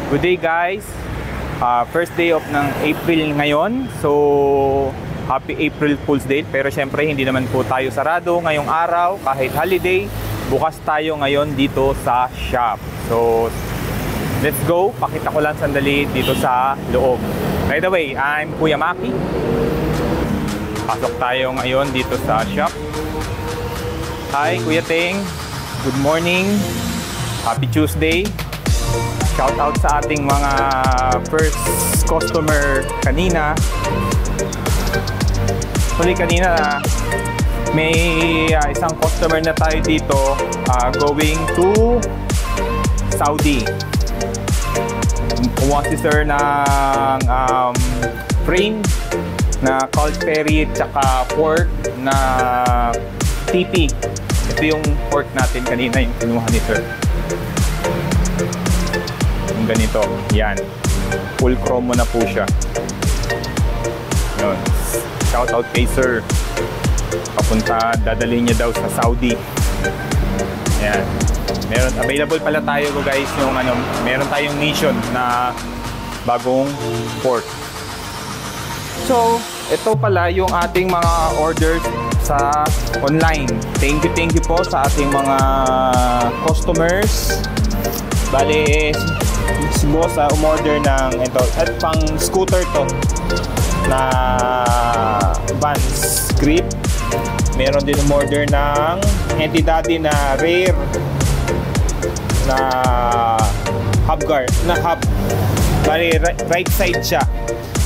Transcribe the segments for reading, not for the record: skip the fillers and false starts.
Good day guys, first day of ng April ngayon. So happy April Fool's Day. Pero syempre hindi naman po tayo sarado ngayong araw. Kahit holiday, bukas tayo ngayon dito sa shop. So let's go, pakita ko lang sandali dito sa loob. By the way, I'm Kuya Maki. Pasok tayo ngayon dito sa shop. Hi Kuya Teng, good morning, happy Tuesday. Shout out sa ating mga first customer kanina. Kanina may isang customer na tayo dito going to Saudi. Kumuha si sir ng frame na cold ferry tsaka pork na TP. Ito yung pork natin kanina, yung kinuha ni sir. Ganito, yan, full chrome na po siya. Yun. Shout out kay sir, papunta, dadalhin niya daw sa Saudi. Yan, meron, available pala tayo guys yung meron tayong mission na bagong pork. So ito pala yung ating mga orders sa online. Thank you po sa ating mga customers. Bale, si boss umorder ng ito at pang scooter to na Vans grip. Meron din umorder ng Entidaddy na rare na hub guard na hub. Bale, right side siya.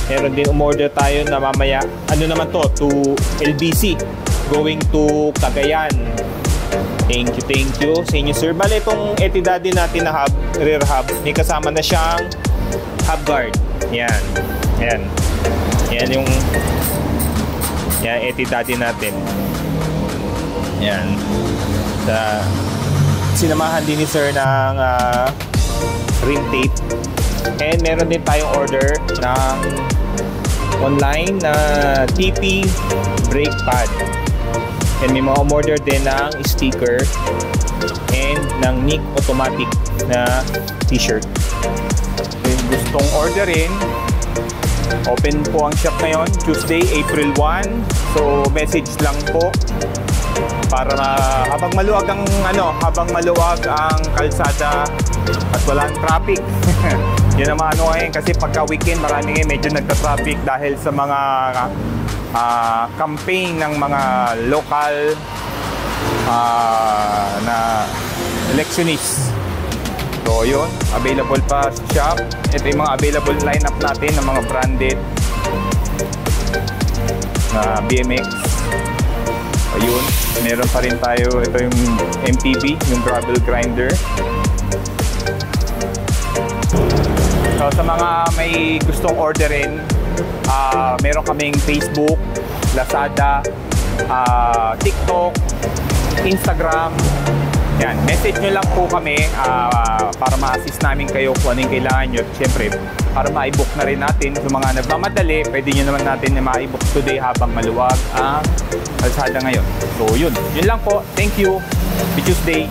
Meron din umorder tayo na mamaya naman to LBC going to Cagayan. Thank you sa inyo sir. Bale, itong Entidaddy natin na hub, rear hub, may kasama na siyang hub guard. Yan. Yan yung Entidaddy natin. Yan. Sinamahan din ni sir ng rim tape. And meron din tayong order ng online na TP brake pad. And may mga order din ng sticker and ng Nick automatic na t-shirt. Yung gustong orderin, open po ang shop ngayon, Tuesday, April 1. So message lang po para habang maluwag ang kalsada at walang traffic. Yun naman ngayon kasi pagka weekend marami ngayon medyo nagka-traffic dahil sa mga campaign ng mga local na electionists. So yun, available pa sa shop. Ito yung mga available lineup natin ng mga branded na BMX. Ayun, meron pa rin tayo. Ito yung MTB, yung gravel grinder. So sa mga may gustong orderin, meron kaming Facebook, Lazada, TikTok, Instagram. Yan, message nyo lang po kami para ma-assist namin kayo kung ano yung kailangan nyo. Siyempre, para ma-i-book na rin natin. Sa mga nagmamadali, pwede nyo naman natin na ma-i-book today habang maluwag ang kalsada ngayon. So yun lang po. Thank you. Happy Tuesday.